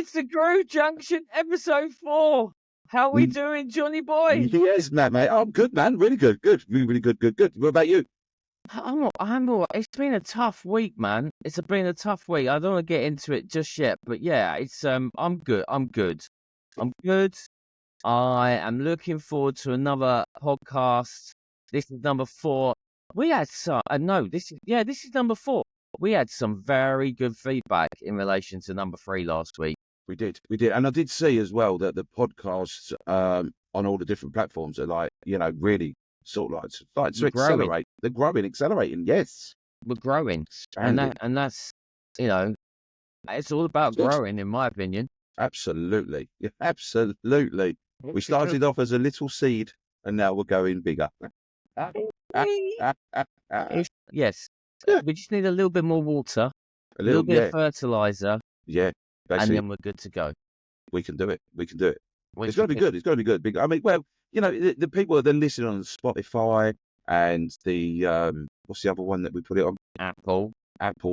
It's the Groove Junction, episode 4. How we doing, Johnny boy? Yes, mate. I'm good, man. Really good. Good. Really good. What about you? I'm all right. It's been a tough week, man. It's been a tough week. I don't want to get into it just yet, but yeah, it's I'm good. I'm good. I am looking forward to another podcast. This is number 4. We had some. this is number 4. We had some very good feedback in relation to number 3 last week. We did, and I did see as well that the podcasts on all the different platforms are really sort of like to accelerate. They're growing, accelerating. Yes, we're growing, expanding. and that's it's all about growing, in my opinion. Absolutely, yeah, absolutely. We started off as a little seed, and now we're going bigger. Yes, we just need a little bit more water, a little bit of fertilizer. Yeah. Basically, and then we're good to go. We can do it. It's going to be good. It's going to be good. I mean, well, the people that are listening on Spotify and the what's the other one that we put it on? Apple app.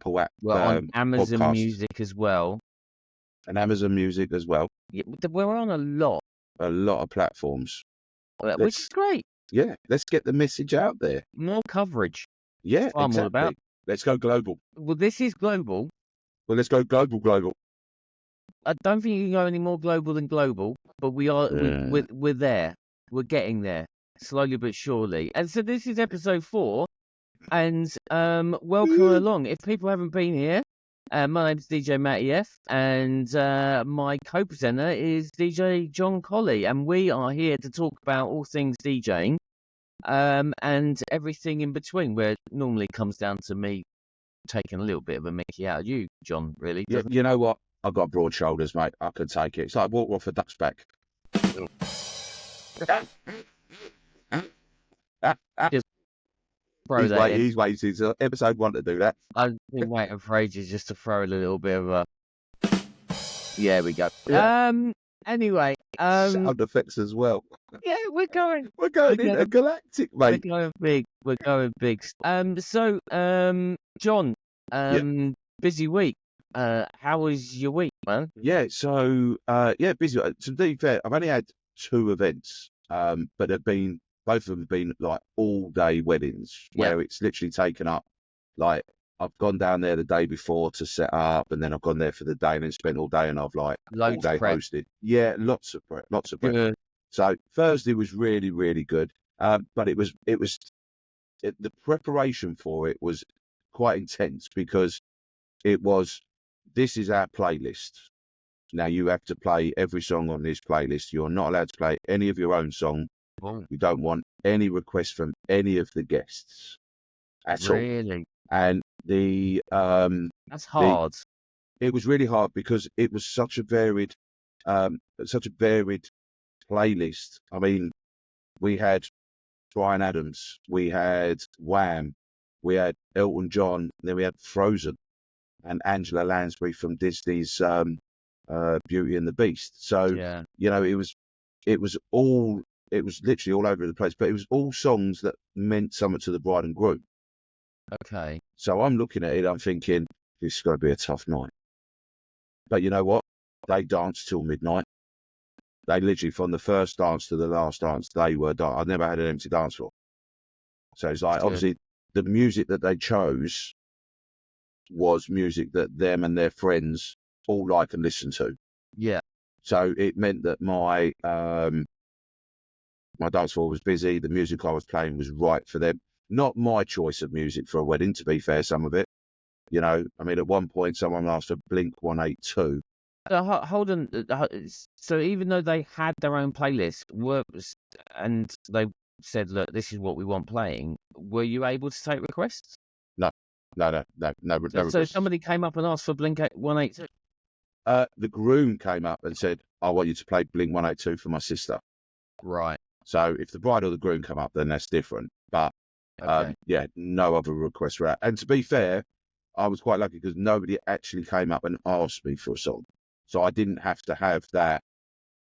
Well, on Amazon podcasts. Music as well. And Amazon Music as well. Yeah, we're on a lot of platforms, which is great. Yeah, let's get the message out there. More coverage. Yeah, exactly. I'm all about. Let's go global. Well, this is global. Well, let's go global. I don't think you can go any more global than global, but we are. Yeah. We're there. We're getting there, slowly but surely. And so this is episode 4, and welcome along. If people haven't been here, my name's DJ Matty F, and my co-presenter is DJ John Colley, and we are here to talk about all things DJing, and everything in between, where it normally comes down to me taking a little bit of a mickey out of you, John, really. Yeah, you know what? I've got broad shoulders, mate. I could take it. It's like walk off a duck's back. Just throw that in. He's waiting. It's episode 1 to do that. I've been waiting for ages just to throw a little bit of a... Yeah, we go. Yeah. Anyway. Sound effects as well. Yeah, we're going intergalactic, mate. We're going big. So, John, busy week. How was your week, man? Yeah, so busy. To be fair, I've only had 2 events, but both of them have been like all day weddings, where it's literally taken up. Like, I've gone down there the day before to set up, and then I've gone there for the day and then spent all day, and I've all day hosted. Yeah, lots of prep. Good. So Thursday was really, really good. But it was the preparation for it was quite intense, because this is our playlist. Now you have to play every song on this playlist. You're not allowed to play any of your own song. Oh. We don't want any requests from any of the guests at all. Really? And that's hard. It was really hard, because it was such a varied playlist. I mean, we had Bryan Adams, we had Wham, we had Elton John, then we had Frozen, and Angela Lansbury from Disney's Beauty and the Beast. So it was literally all over the place, but it was all songs that meant something to the bride and groom. Okay. So I'm looking at it, I'm thinking, this is going to be a tough night. But you know what? They danced till midnight. They literally, from the first dance to the last dance, they were dancing. I've never had an empty dance floor. So it's like, obviously, the music that they chose was music that them and their friends all like and listen to. Yeah. So it meant that my dance floor was busy. The music I was playing was right for them. Not my choice of music for a wedding, to be fair, some of it. I mean, at one point, someone asked for Blink 182. Hold on. So even though they had their own playlist, and they said, look, this is what we want playing, were you able to take requests? No requests. So somebody came up and asked for Blink 182? The groom came up and said, I want you to play Blink 182 for my sister. Right. So if the bride or the groom come up, then that's different. But no other requests were out. And to be fair, I was quite lucky, because nobody actually came up and asked me for a song. So I didn't have to have that,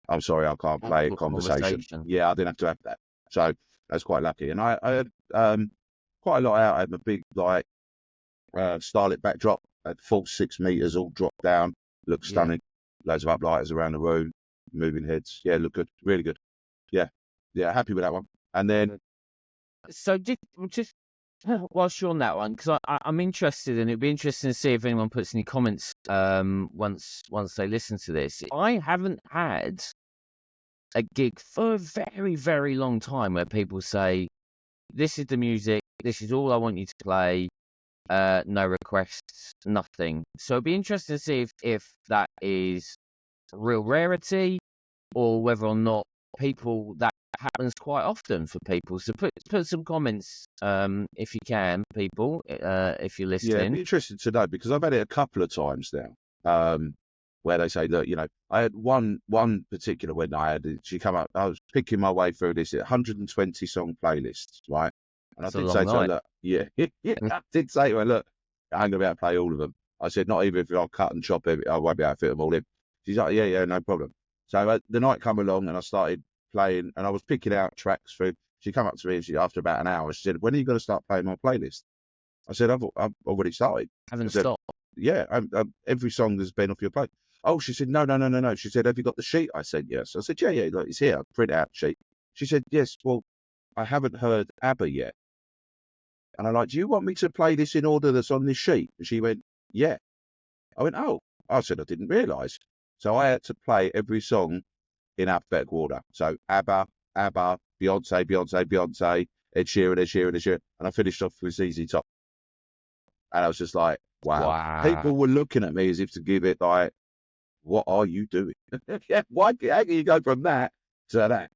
I'm sorry, I can't play a conversation. Yeah, I didn't have to have that. So that's quite lucky. And I had quite a lot out. I had a big, starlit backdrop at full 6 meters, all dropped down. Looks stunning. Loads of uplighters around the room, moving heads. Yeah, look good, really good. Yeah, happy with that one. And then, so just whilst you're on that one, because I'm interested, and it'd be interesting to see if anyone puts any comments once they listen to this. I haven't had a gig for a very, very long time where people say, "This is the music. This is all I want you to play. No requests, nothing." So it'd be interesting to see if that is a real rarity, or whether or not that happens quite often for people. So put some comments, if you can, people, if you're listening. Yeah, it'd be interesting to know, because I've had it a couple of times now, where they say that, I had one particular when she come up, I was picking my way through this 120 song playlists, right? And That's I did say to her, look, I did say to her, look, I ain't gonna be able to play all of them. I said, not even if I'll cut and chop it, I won't be able to fit them all in. She's like, yeah, no problem. So the night come along and I started playing, and I was picking out tracks through. She come up to me after about an hour. She said, when are you going to start playing my playlist? I said, I've already started. Haven't stopped. Yeah, every song that's been off your plate. Oh, she said, no. She said, have you got the sheet? I said, yes. I said, yeah, look, it's here. I print out the sheet. She said, yes, well, I haven't heard ABBA yet. And I'm like, do you want me to play this in order that's on this sheet? And she went, yeah. I went, oh. I said, I didn't realise. So I had to play every song in alphabetical order. So ABBA, Beyonce, Ed Sheeran. And I finished off with ZZ Top. And I was just like, wow. People were looking at me as if to give it like, what are you doing? Yeah, how can you go from that to that?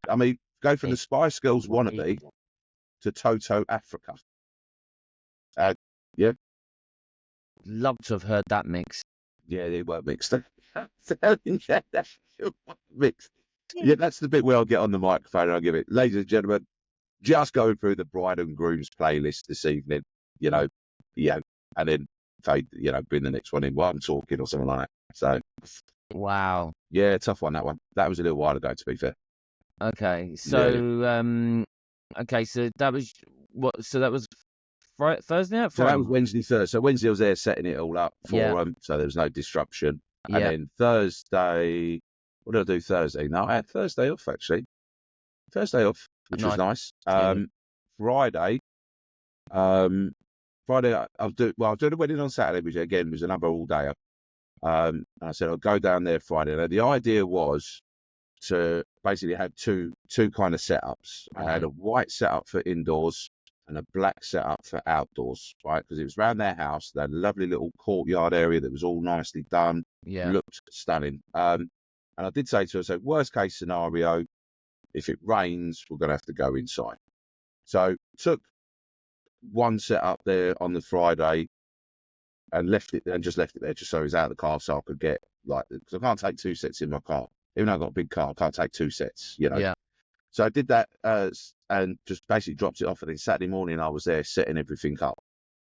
I mean, go from the Spice Girls wannabe to Toto Africa. Yeah. Love to have heard that mix. Yeah, they weren't mixed. Mixed. Yeah, that's the bit where I'll get on the microphone and I'll give it. Ladies and gentlemen, just going through the bride and groom's playlist this evening, and then bring the next one in while I'm talking or something like that. So, wow. Yeah, tough one, that one. That was a little while ago, to be fair. Okay, so so that was what? So that was Thursday night? So that was Wednesday, Thursday. So Wednesday I was there setting it all up for them, so there was no disruption. And then Thursday, what did I do Thursday? No, I had Thursday off, actually. Thursday off, which was nice. Friday, I'll do the wedding on Saturday, which again was another all-dayer. And I said I'll go down there Friday. Now, the idea was to basically have two kind of setups. I had a white setup for indoors and a black setup for outdoors, right? Because it was around their house. They had a lovely little courtyard area that was all nicely done. Yeah. Looked stunning. And I did say to her, so worst case scenario, if it rains, we're going to have to go inside. So took one setup there on the Friday and just left it there just so it was out of the car so I could get, because I can't take two sets in my car. Even though I've got a big car, I can't take two sets, Yeah. So I did that and just basically dropped it off. And then Saturday morning, I was there setting everything up.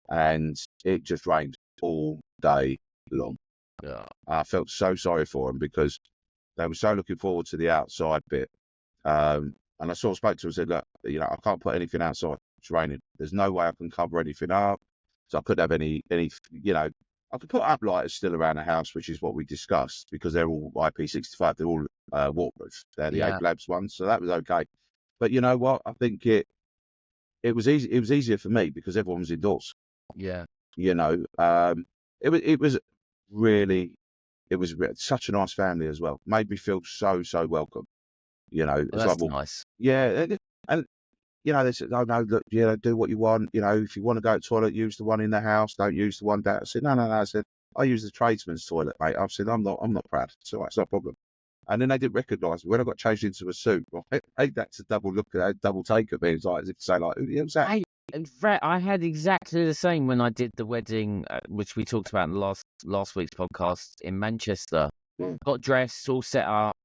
And it just rained all day long. Yeah. I felt so sorry for them because they were so looking forward to the outside bit. And I sort of spoke to them and said, look, I can't put anything outside. It's raining. There's no way I can cover anything up. So I couldn't have any, I could put up lighters still around the house, which is what we discussed, because they're all IP65. They're all waterproof. They're the 8 Labs ones, so that was okay. But you know what? I think it was easy. It was easier for me because everyone was indoors. Yeah. It was really such a nice family as well. Made me feel so welcome. That's nice. Yeah, and they said, oh, no, look, do what you want. If you want to go to the toilet, use the one in the house. Don't use the one down. I said, no. I said, I use the tradesman's toilet, mate. I said, I'm not proud. It's all right. It's not a problem. And then they didn't recognise me. When I got changed into a suit, right, that's a double take at me. It's like, as if to say, like, who's that? I had exactly the same when I did the wedding, which we talked about in the last week's podcast in Manchester. Got dressed, all set up,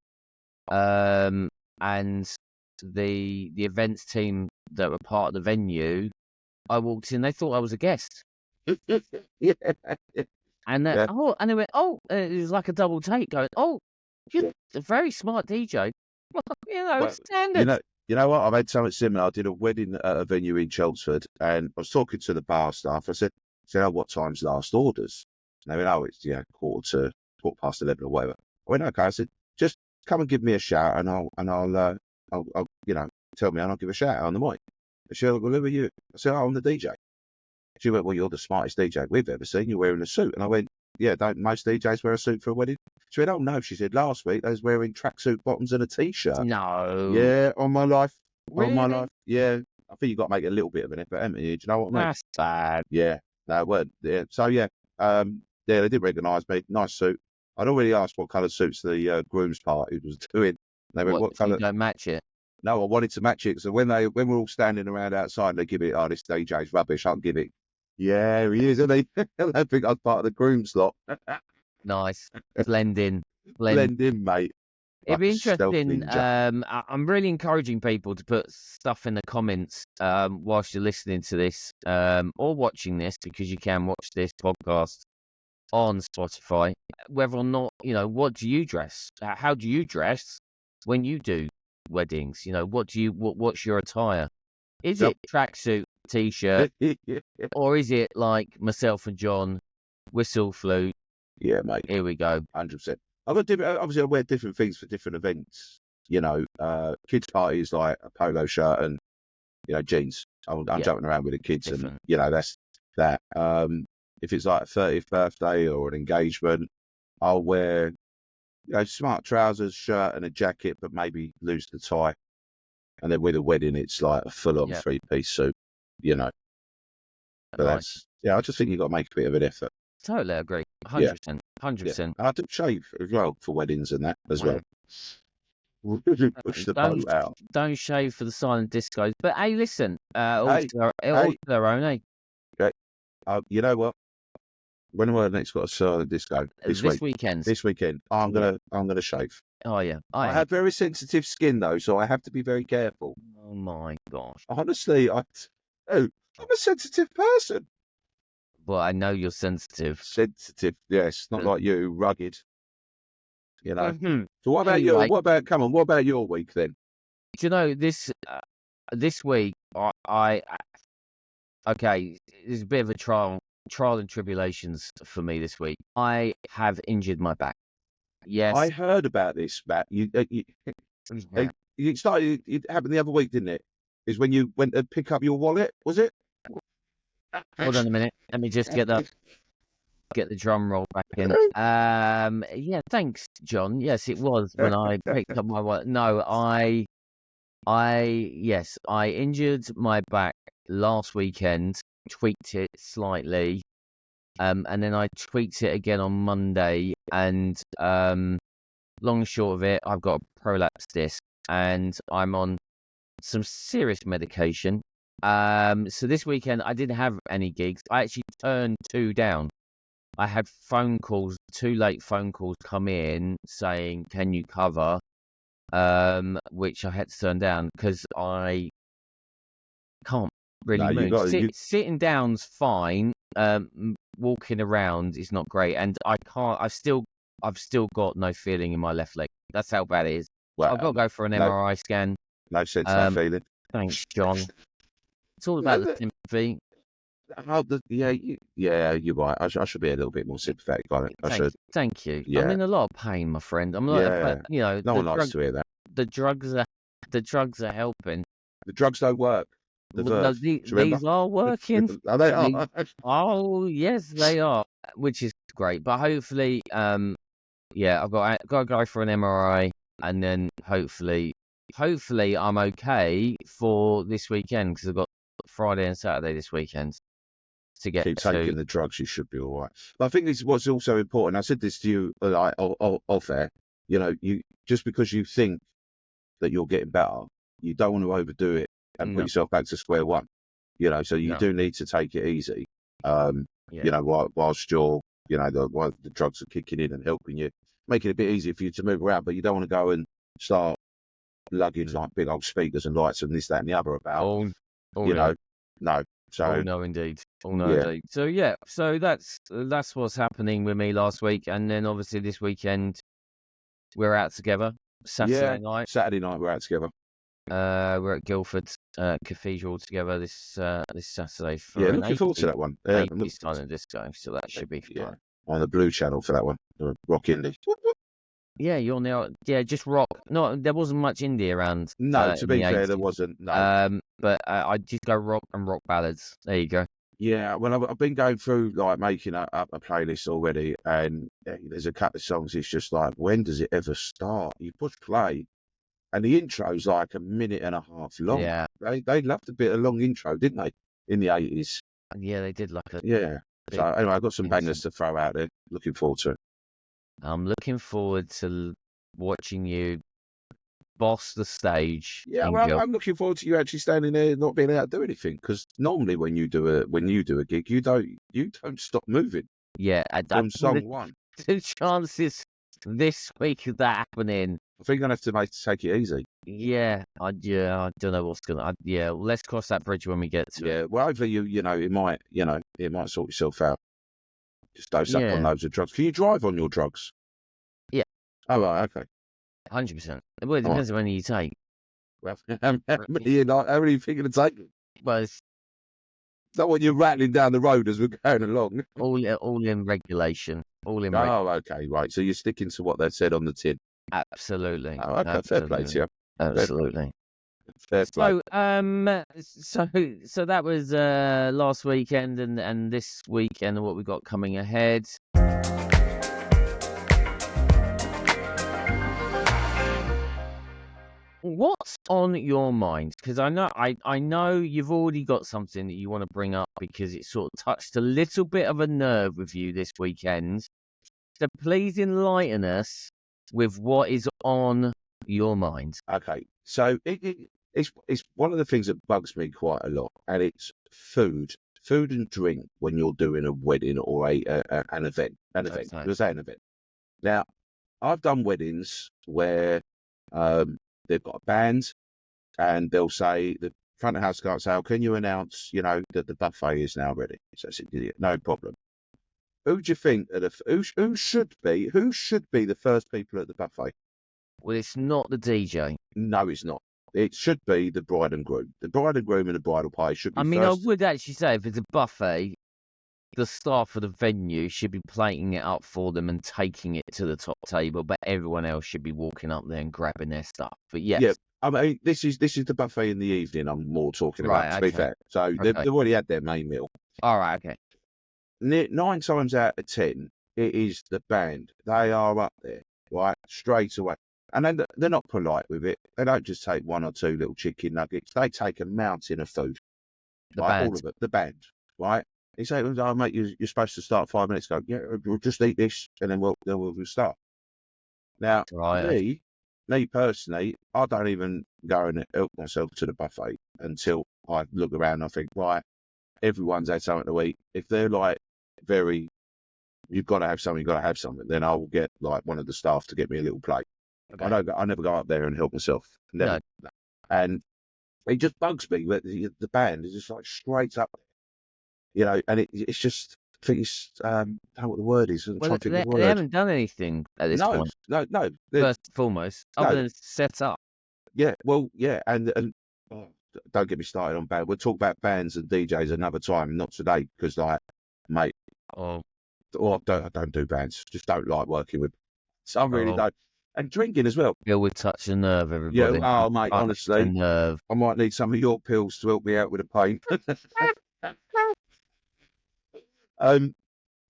and the events team that were part of the venue, I walked in, they thought I was a guest. Yeah. And they went, it was like a double take going, you're a very smart DJ. Standard. You know what? I've had something similar. I did a wedding at a venue in Chelmsford, and I was talking to the bar staff. I said, what time's last orders? And they went, oh, it's quarter past 11 or whatever. I went, okay. I said, just come and give me a shout, and I'll tell me, and I'll give a shout out on the mic. And she went, well, who are you? I said, oh, I'm the DJ. She went, well, you're the smartest DJ we've ever seen. You're wearing a suit. And I went, yeah, don't most DJs wear a suit for a wedding? She went, oh, no. She said, last week they was wearing tracksuit bottoms and a T-shirt. No. Yeah, on my life. Really? On my life. Yeah. I think you've got to make a little bit of an effort, haven't you? Do you know what I mean? That's bad. Yeah. No, it weren't. Yeah. So, yeah. They didn't recognise me. Nice suit. I'd already asked what colour suits the groom's party was doing. They went, what colour? You don't match it? No, I wanted to match it. So when we're all standing around outside, they give it, oh, this DJ's rubbish. I'll give it. Yeah, he is, isn't he? I think I was part of the groom's lot. Nice. Blend in, mate. It'd be interesting. Ninja. I'm really encouraging people to put stuff in the comments whilst you're listening to this or watching this, because you can watch this podcast on Spotify. Whether or not, what do you dress? How do you dress when you do weddings? What's your attire? Is it tracksuit, T-shirt, or is it like myself and John, whistle, flute? Yeah, mate. Here we go. 100%. I've got obviously I wear different things for different events. Kids' parties like a polo shirt and jeans. I'm jumping around with the kids, different. And that's that. If it's like a 30th birthday or an engagement, I'll wear smart trousers, shirt, and a jacket, but maybe lose the tie. And then with a wedding, it's like a full-on 3-piece suit. But nice. I just think you've got to make a bit of an effort. Totally agree. 100%. 100%. And I do shave as well for weddings and that as well. Push the boat out. Don't shave for the silent discos. But hey, listen, all to their own, eh? Okay. You know what? When am I next got a silent disco? This weekend. This weekend. I'm gonna shave. Oh yeah. I have very sensitive skin though, so I have to be very careful. Oh my gosh. Honestly, I'm a sensitive person. Well, I know you're sensitive. Sensitive, yes. Not like you, rugged. Mm-hmm. So what about you? What about your week then? Do you know this week? Okay, there's a bit of a trial and tribulations for me this week. I have injured my back. Yes, I heard about this, Matt. It happened the other week, didn't it? Is when you went to pick up your wallet, was it? Hold on a minute. Let me just get the drum roll back in. Yeah, thanks, John. Yes, it was when I picked up my wallet. No, I injured my back last weekend, tweaked it slightly, and then I tweaked it again on Monday, and long and short of it, I've got a prolapse disc, and I'm on some serious medication. So this weekend I didn't have any gigs. I actually turned 2 down. I had two late phone calls come in saying, can you cover? Which I had to turn down because I can't really move. Sitting down's fine. Walking around is not great, and I've still got no feeling in my left leg. That's how bad it is. Well, I've got to go for an MRI scan. No sense of feeling. Thanks, John. It's all about the sympathy. Yeah, you're right. I should be a little bit more sympathetic on it. Thank you. Yeah. I'm in a lot of pain, my friend. I'm not. Yeah. No one likes to hear that. The drugs are helping. The drugs don't work. These are working. They are. Oh yes, they are, which is great. But hopefully, I've got to go for an MRI, and then hopefully I'm okay for this weekend, because I've got Friday and Saturday this weekend to get Keep taking the drugs, you should be all right. But I think this is what's also important. I said this to you off air. You just because you think that you're getting better, you don't want to overdo it and put yourself back to square one. So you do need to take it easy. Whilst you're, while the drugs are kicking in and helping you, make it a bit easier for you to move around. But you don't want to go and start lugging like big old speakers and lights and this, that, and the other about. No. So no, indeed. Indeed. So that's what's happening with me last week, and then obviously this weekend we're out together. Saturday night we're out together. We're at Guildford Cathedral together this Saturday. For looking forward to that one. Silent disco, so that should be fun. on the Blue Channel for that one, the Rock Indie. Yeah, you're now. Yeah, just rock. No, there wasn't much indie around. No, to in be the fair, 80s. there wasn't. No. But I just go rock and rock ballads. There you go. Yeah, well, I've been going through like making up a playlist already, and there's a couple of songs. It's just like, when does it ever start? You push play, and the intro's like a minute and a half long. Yeah. They loved a bit of long intro, didn't they, in the 80s? Yeah, they did like a. Yeah. So anyway, I've got some bangers to throw out there. Looking forward to it. I'm looking forward to watching you boss the stage. Yeah, well, I'm looking forward to you actually standing there, not being able to do anything. Because normally when you do a gig, you don't stop moving. Yeah, from song one. The chances this week of that happening. I think I'm gonna have to take it easy. Yeah, I don't know what's gonna. Let's cross that bridge when we get to it. Yeah, well, hopefully it might sort itself out. Just dose up on loads of drugs. Can you drive on your drugs? Yeah. Oh, right, okay. 100%. Well, it depends on how many you take. Well, how many are you thinking of taking? Well, it's Not when you're rattling down the road as we're going along. all in regulation. All in. Oh, okay, right. So you're sticking to what they said on the tin. Absolutely. Oh, okay. Fair play to you. Absolutely. Fair play. So that was last weekend and this weekend and what we've got coming ahead. What's on your mind? Because I know you've already got something that you want to bring up because it sort of touched a little bit of a nerve with you this weekend. So please enlighten us with what is on your mind. Okay, so it's one of the things that bugs me quite a lot, and it's food and drink when you're doing a wedding or an event. We'll say an event. Now, I've done weddings where they've got a band, and they'll say, the front of house guy will say, "Oh, can you announce, that the buffet is now ready?" So I said, "Yeah, no problem." Who do you think who should be the first people at the buffet? Well, it's not the DJ. No, it's not. It should be the bride and groom. The bride and groom and the bridal party should be first. I would actually say if it's a buffet, the staff of the venue should be plating it up for them and taking it to the top table, but everyone else should be walking up there and grabbing their stuff. But yes. Yeah, I mean, this is the buffet in the evening I'm more talking about, to be fair. So they've already had their main meal. All right, okay. 9 times out of 10, it is the band. They are up there, right, straight away. And then they're not polite with it. They don't just take 1 or 2 little chicken nuggets. They take a mountain of food. All of it. The band, right? He said, "Oh, mate, you're supposed to start 5 minutes ago." "Yeah, we'll just eat this and then we'll start." Now, me personally, I don't even go and help myself to the buffet until I look around and I think, right, everyone's had something to eat. If they're like you've got to have something, then I will get like one of the staff to get me a little plate. Okay. I never go up there and help myself. Never. No. And it just bugs me that the band is just like straight up, and it's just, I think it's, I don't know what the word is. Well, they haven't done anything at this point. No. First and foremost, other than set up. Yeah, well, yeah, and don't get me started on band. We'll talk about bands and DJs another time, not today, because mate, I don't do bands. Just don't like working with. So I really don't. And drinking as well. Bill would touch a nerve, everybody. Yeah, mate, honestly, I might need some of your pills to help me out with the pain.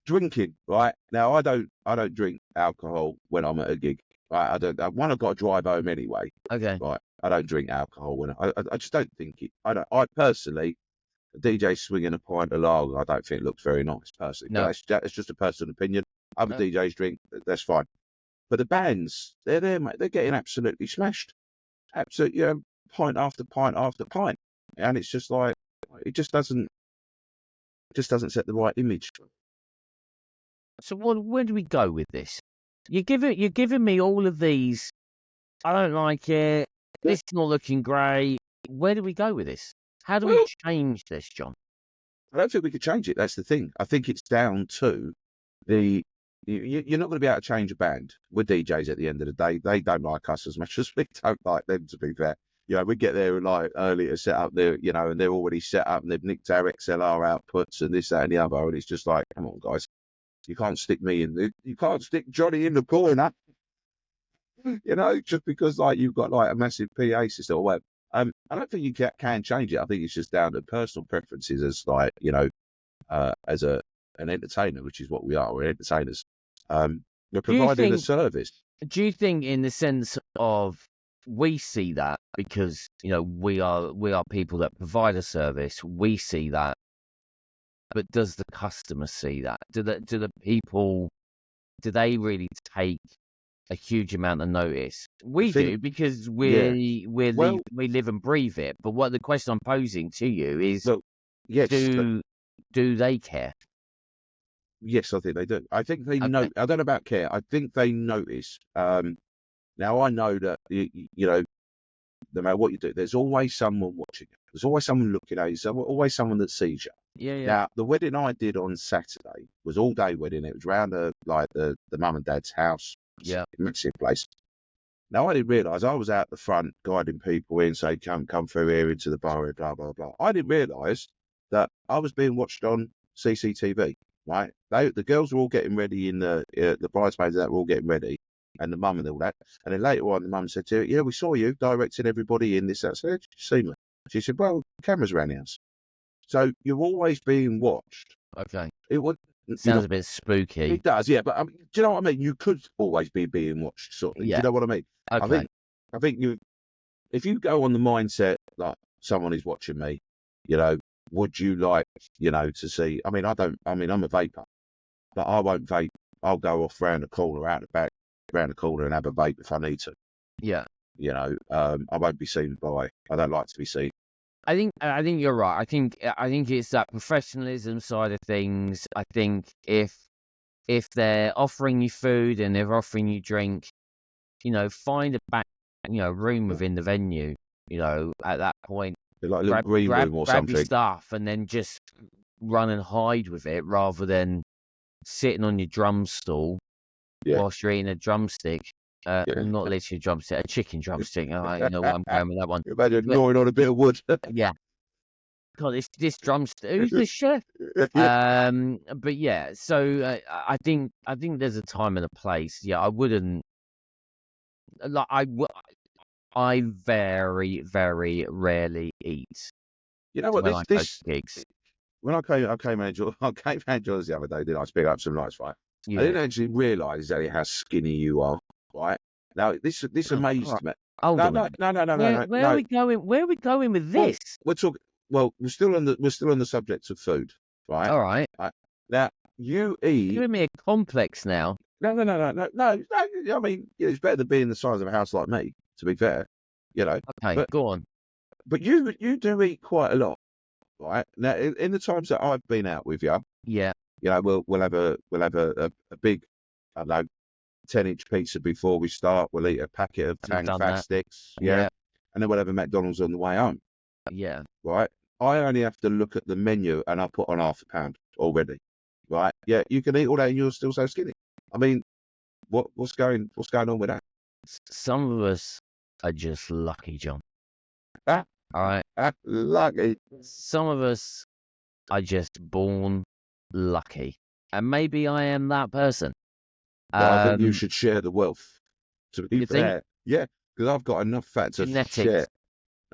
Drinking, right? Now, I don't drink alcohol when I'm at a gig. Right? I don't. I've got to drive home anyway. Okay. Right. I don't drink alcohol when I just don't think it. I personally, a DJ swinging a pint of lager, I don't think it looks very nice personally. No. That's just a personal opinion. Other DJs drink, that's fine. But the bands, they're there, mate. They're getting absolutely smashed. Absolutely, pint after pint after pint, and it's just like it just doesn't set the right image. So where do we go with this? You're giving me all of these. I don't like it. This is not looking great. Where do we go with this? How do we change this, John? I don't think we could change it. That's the thing. I think it's down to you're not going to be able to change a band. We're DJs at the end of the day. They don't like us as much as we don't like them, to be fair. We get there like early to set up there, and they're already set up and they've nicked our XLR outputs and this, that, and the other. And it's just like, come on, guys. You can't stick me in. You can't stick Johnny in the corner. You know, just because like you've got like a massive PA system or whatever. I don't think you can change it. I think it's just down to personal preferences as like, you know, as an entertainer, which is what we are. We're entertainers. We're providing a service. Do you think, in the sense of, we see that because, you know, we are people that provide a service, we see that, but does the customer see that? Do the people, do they really take a huge amount of notice? We do, because we live and breathe it. But what the question I'm posing to you is, do they care? Yes, I think they do. I think they know. I don't know about care. I think they notice. Now I know that you know, no matter what you do, there's always someone watching you. There's always someone looking at you. There's always someone that sees you. Yeah. Now the wedding I did on Saturday was all day wedding. It was round the mum and dad's house. Yeah, massive place. Now I didn't realise I was out the front guiding people in, say come through here into the bar, blah blah blah. I didn't realise that I was being watched on CCTV. Right, the girls were all getting ready in the bridesmaids that were all getting ready, and the mum and all that. And then later on, the mum said to her, "Yeah, we saw you directing everybody in this." That. So, "Did you see me?" She said, "Well, cameras around the house." So you're always being watched. Okay. It would sounds a bit spooky. It does, yeah. But do you know what I mean? You could always be being watched, sort of. Yeah. Do you know what I mean? Okay. I think if you go on the mindset like someone is watching me, you know. Would you like, you know, to see? I mean, I'm a vapor, but I won't vape. I'll go off round the corner, out the back, round the corner, and have a vape if I need to. Yeah. You know, I won't be seen by. I don't like to be seen. I think you're right. I think it's that professionalism side of things. I think if they're offering you food and they're offering you drink, you know, find a back, you know, room within the venue. You know, at that point. Like a little green room or something. Grab your stuff and then just run and hide with it, rather than sitting on your drum stool whilst you're eating a drumstick. Not literally a drumstick, a chicken drumstick. I know what I'm going with that one. You imagine gnawing on a bit of wood. Yeah. God, this drumstick. Who's the chef? But yeah, so I think there's a time and a place. Yeah, I wouldn't. Like I very, very rarely eat. You know what? This gigs. When I came around George the other day, didn't I? Speak up some nights, right? Yeah. I didn't actually realise exactly how skinny you are, right? Now this amazed me. No. Where are we going? Where are we going with this? We're talking. Well, we're still on the subject of food, right? All right. Now you eat. You're giving me a complex now. No. I mean, it's better than being the size of a house like me. To be fair, you know. Okay, go on. But you do eat quite a lot, right? Now, in the times that I've been out with you, yeah, you know, we'll have a big, I don't know, 10-inch pizza before we start. We'll eat a packet of Tang fat sticks, yeah, and then we'll have a McDonald's on the way home. Yeah, right. I only have to look at the menu and I put on half a pound already, right? Yeah, you can eat all that and you're still so skinny. I mean, what's going on with that? Some of us are just lucky, John. All right. Lucky. Some of us are just born lucky. And maybe I am that person. Well, I think you should share the wealth. To be fair. Yeah, because I've got enough fat to share.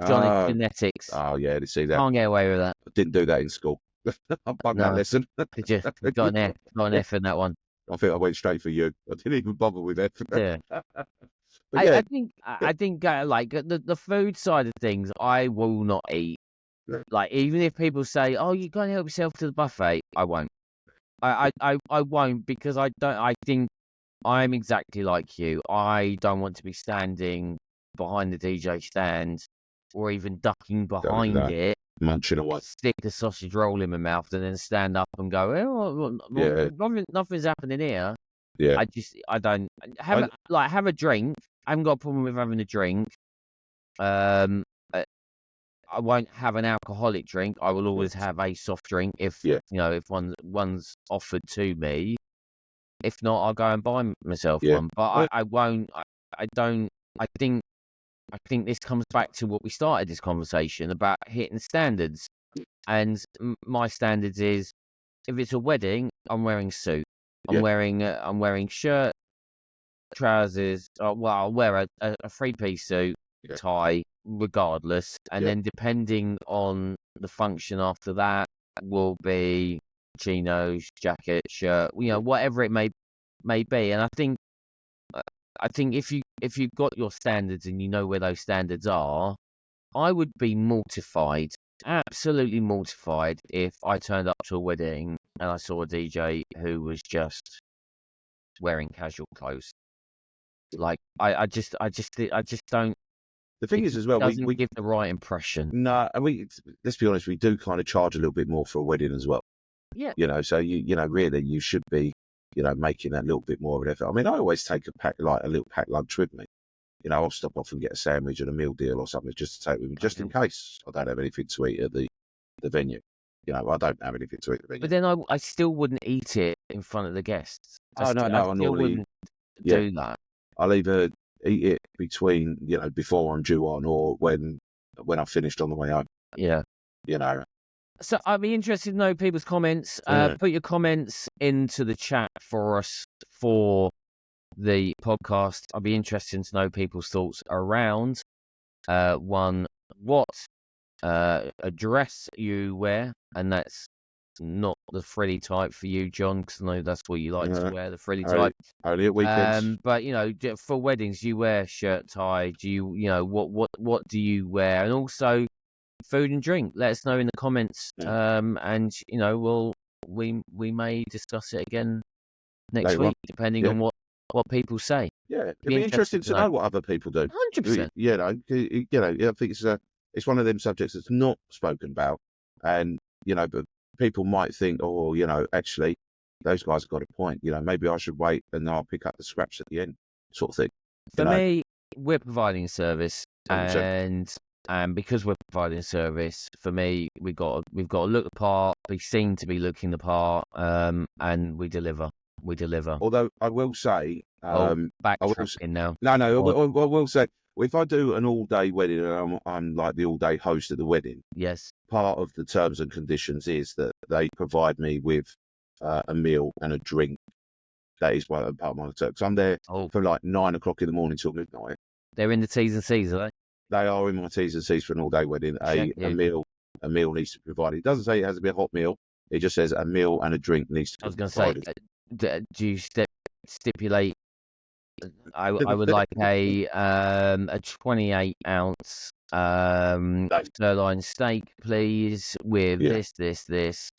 Johnny, genetics. Oh, yeah, to see that. Can't get away with that. I didn't do that in school. I bugged that lesson. Did you? Got an F in that one. I think I went straight for you. I didn't even bother with it. Yeah. I think like the food side of things, I will not eat. Like, even if people say, "Oh, you gotta help yourself to the buffet," I won't. I won't, because I think I'm exactly like you. I don't want to be standing behind the DJ stand or even ducking behind it, munching away, stick the sausage roll in my mouth, and then stand up and go, nothing's happening here. Yeah. I don't have a drink. I haven't got a problem with having a drink. I won't have an alcoholic drink. I will always have a soft drink if if one's offered to me. If not, I'll go and buy myself one. But I won't. I don't. I think this comes back to what we started this conversation about, hitting standards. And my standards is, if it's a wedding, I'm wearing a suit. I'm wearing shirt, trousers. Well, I'll wear a three-piece suit, tie, regardless, and then depending on the function after that, will be chinos, jacket, shirt, whatever it may be. And I think if you've got your standards and you know where those standards are, I would be mortified, absolutely mortified, if I turned up to a wedding and I saw a DJ who was just wearing casual clothes. Like I just don't. The thing is, as well, we give the right impression. No, let's be honest, we do kind of charge a little bit more for a wedding as well. Yeah. So really, you should be, making that little bit more of an effort. I mean, I always take a little pack lunch with me. I'll stop off and get a sandwich and a meal deal or something just to take with me, just in case I don't have anything to eat at the venue. I don't have anything to eat at the venue. But then I still wouldn't eat it in front of the guests. I normally wouldn't do that. I'll either eat it between, before I'm due on, or when I've finished on the way home. Yeah. So I'd be interested to know people's comments. Put your comments into the chat for us for the podcast. I'd be interested to know people's thoughts around what dress you wear, and that's not the frilly type for you, John, because I know that's what you like to wear, the frilly type. Only at weekends. But for weddings, you wear shirt, tie. Do you what do you wear? And also food and drink. Let us know in the comments. And we may discuss it again next week, depending on what people say. Yeah, it'd be interesting to know what other people do. 100%. I think it's one of them subjects that's not spoken about, and but people might think, actually, those guys have got a point. Maybe I should wait and I'll pick up the scraps at the end, sort of thing. For me, we're providing a service, and because we're providing a service, for me, we've got to look the part, be seen to be looking the part, and we deliver. Although I will say, backtracking now. No, I will say, if I do an all-day wedding and I'm like the all-day host of the wedding, yes, part of the terms and conditions is that they provide me with a meal and a drink. That is part of my terms. So I'm there for like 9 o'clock in the morning till midnight. They're in the T's and C's, are they? They are in my T's and C's for an all-day wedding. A meal needs to be provided. It doesn't say it has to be a hot meal. It just says a meal and a drink needs to be provided. I was going to say, do you stipulate? I would like a 28-ounce sirloin steak, please, with this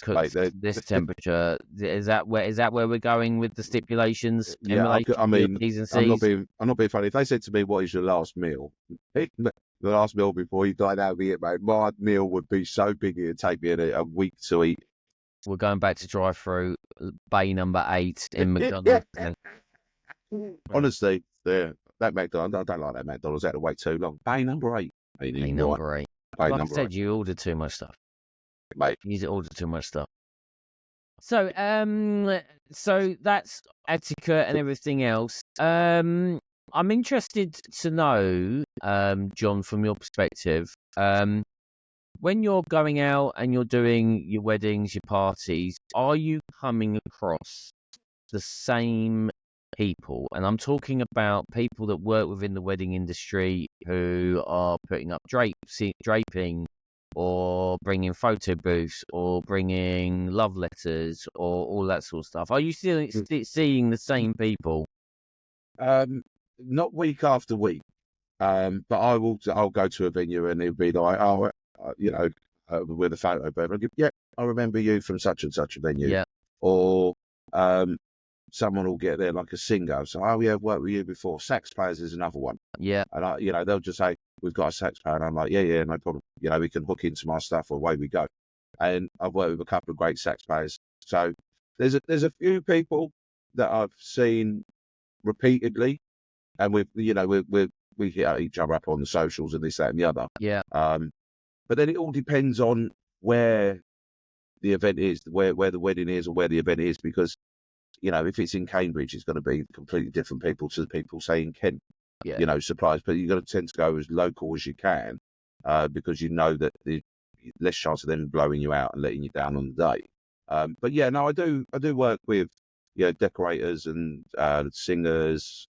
cooked this temperature. Is that where we're going with the stipulations? Yeah, I mean, T's and I'm C's? not being funny. If they said to me, "What is your last meal?" The last meal before you died out of it, mate. My meal would be so big it'd take me a week to eat. We're going back to drive-through bay number 8 in McDonald's. Honestly, that McDonald's, I don't like that McDonald's. I had to wait too long. Bay number 8. Bay number 8. Like I said, you ordered too much stuff. Mate. You ordered too much stuff. So that's etiquette and everything else. I'm interested to know, John, from your perspective, when you're going out and you're doing your weddings, your parties, are you coming across the same people? And I'm talking about people that work within the wedding industry who are putting up draping, or bringing photo booths, or bringing love letters, or all that sort of stuff. Are you still seeing the same people? Not week after week, but I'll go to a venue and it'll be like, with a photo booth. I'll give, I remember you from such and such a venue. Yeah. Or someone will get there like a singer. So, I've worked with you before. Sax players is another one. Yeah. And they'll just say, we've got a sax player. And I'm like, yeah, no problem. We can hook into my stuff, or away we go. And I've worked with a couple of great sax players. So there's a few people that I've seen repeatedly, and we hit each other up on the socials and this, that, and the other. Yeah. But then it all depends on where the event is, where the wedding is, or where the event is, because if it's in Cambridge, it's going to be completely different people to the people, say, in Kent. Yeah. Suppliers. But you've got to tend to go as local as you can, because that the less chance of them blowing you out and letting you down on the day. But yeah, no, I do work with decorators and singers,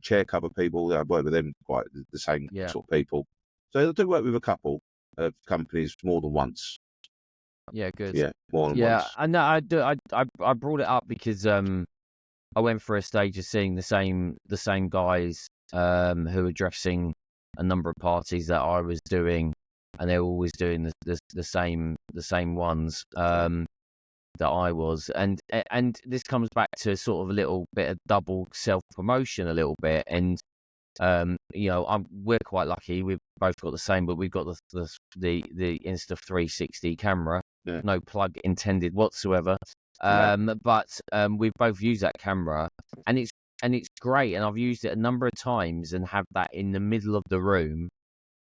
chair cover people. I work with them quite the same sort of people. So I do work with a couple of companies more than once. Yeah, good. Yeah, more than once. I know. I brought it up because I went for a stage of seeing the same guys who were dressing a number of parties that I was doing, and they were always doing the same ones that I was, and this comes back to sort of a little bit of double self promotion a little bit, and we're quite lucky. We've both got the same, but we've got the Insta 360 camera, no plug intended whatsoever. But we've both used that camera, and it's great, and I've used it a number of times and have that in the middle of the room.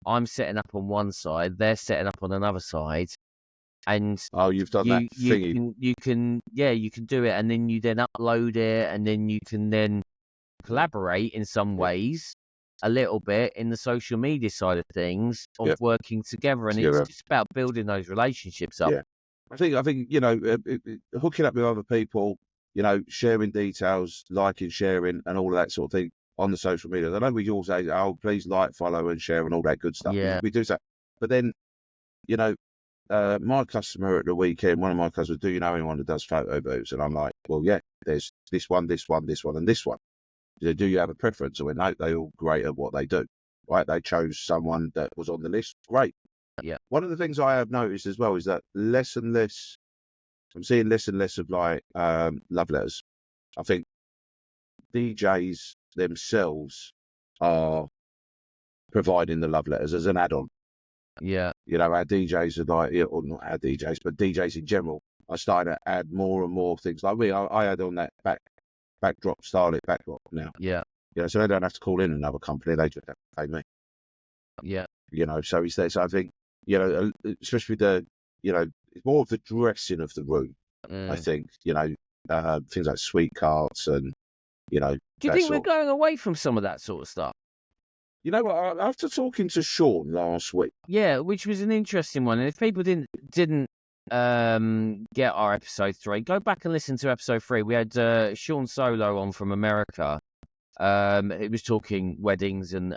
I'm setting up on one side, they're setting up on another side, and you've done that thingy. You can do it, and then you then upload it, and then you can then collaborate in some ways a little bit in the social media side of things of working together, and it's just about building those relationships up. I think hooking up with other people, sharing details, liking, sharing, and all of that sort of thing on the social media. I know we all say, "Oh, please like, follow, and share," and all that good stuff. Yeah, we do that. But then, my customer at the weekend, one of my customers, do you know anyone that does photo booths? And I'm like, well, yeah, there's this one, this one, this one, and this one. Do you have a preference? I went, no, they're all great at what they do. Right? They chose someone that was on the list. Great. Yeah. One of the things I have noticed as well is that I'm seeing less and less of like love letters. I think DJs themselves are providing the love letters as an add-on. Yeah. Our DJs are like, or not our DJs, but DJs in general are starting to add more and more things. Like I add on that backdrop, Starlit backdrop now. Yeah. So they don't have to call in another company, they just have to pay me. Yeah. So it's there. So I think, especially it's more of the dressing of the room. I think, things like sweet carts and, Do you think we're going away from some of that sort of stuff? You know what? After talking to Sean last week, which was an interesting one, and if people didn't get our episode 3, go back and listen to episode 3. We had Sean Solo on from America. It was talking weddings and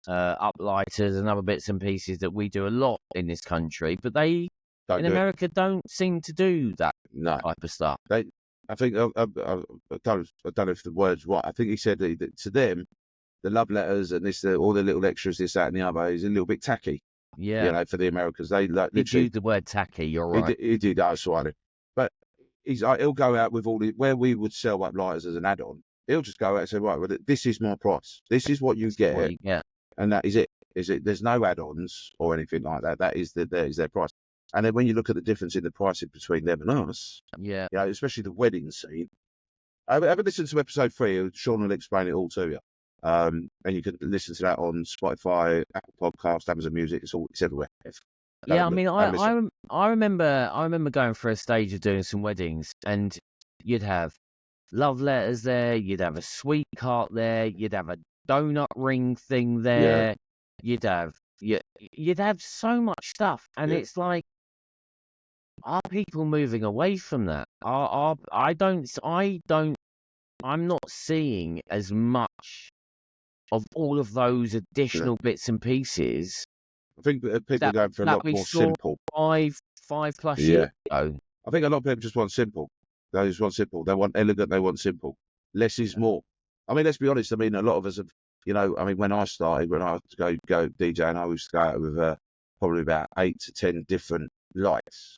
uplighters and other bits and pieces that we do a lot in this country, but they in America don't seem to do that type of stuff. I think I don't know if the word's right. I think he said that to them, the love letters and all the little extras, this, that, and the other is a little bit tacky. Yeah. For the Americans, they literally use the word tacky. You're right. He did. I saw it. But he'll go out with where we would sell up lighters as an add-on. He'll just go out and say, right, well, this is my price. This is what you get, and that is it. There's no add-ons or anything like that. That is their price. And then when you look at the difference in the pricing between them and us, especially the wedding scene. Have a listen to episode 3. Sean will explain it all to you. And you can listen to that on Spotify, Apple Podcasts, Amazon Music. It's everywhere. I mean, I remember going for a stage of doing some weddings, and you'd have love letters there, you'd have a sweet cart there, you'd have a donut ring thing there, you'd have so much stuff, and it's like, are people moving away from that? I'm not seeing as much of all of those additional bits and pieces. I think people are going for a lot more simple. 5+ years ago. I think a lot of people just want simple. They just want simple. They want elegant. They want simple. Less is more. I mean, let's be honest. I mean, a lot of us have, when I started, when I had to go DJing, I used to go out with probably about 8 to 10 different lights.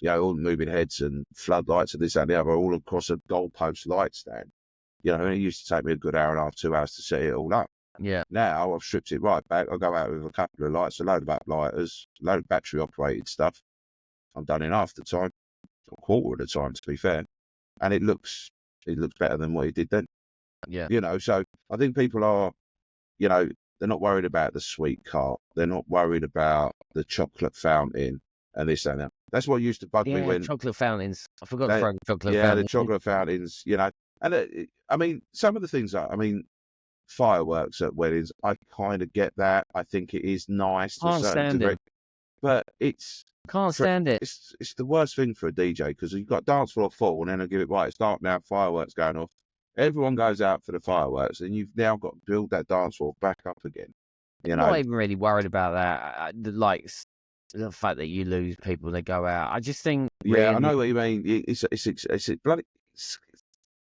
All moving heads and floodlights and this and the other, all across a goalpost light stand. And it used to take me a good hour and a half, 2 hours to set it all up. Yeah. Now I've stripped it right back. I go out with a couple of lights, a load of uplighters, a load of battery operated stuff. I'm done in half the time, a quarter of the time, to be fair. And it looks better than what he did then. Yeah. So I think people are, they're not worried about the sweet cart. They're not worried about the chocolate fountain and this and that. That's what used to bug me when chocolate fountains. I forgot the chocolate fountains. Yeah, the chocolate fountains. And I mean, some of the things fireworks at weddings, I kind of get that. I think it is nice to a certain degree. But it's Can't stand it. It's the worst thing for a DJ because you've got dance floor full and then they give it right. It's dark now, fireworks going off. Everyone goes out for the fireworks, and you've now got to build that dance floor back up again. I'm not even really worried about that. Like the fact that you lose people, they go out. I just think. Yeah, I know what you mean. It's bloody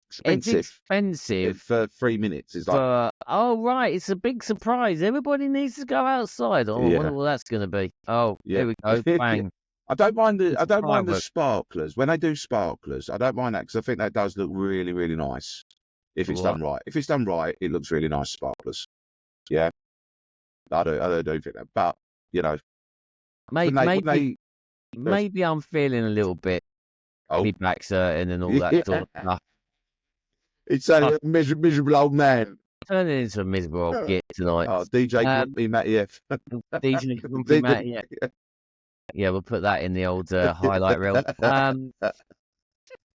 expensive. It's expensive for 3 minutes. It's like, oh right, it's a big surprise. Everybody needs to go outside. Oh, I wonder what that's gonna be. Oh, here we go. Bang. I don't mind the sparklers when they do sparklers. I don't mind that because I think that does look really, really nice if it's done right. If it's done right, it looks really nice. Sparklers. Yeah, I do think that. But you know, maybe I'm feeling a little bit. Me back certain and all that sort of stuff. It's a miserable old man. Turning into a miserable old git tonight. Oh, DJ me Matty F. DJ Matty F. Yeah, we'll put that in the old highlight reel.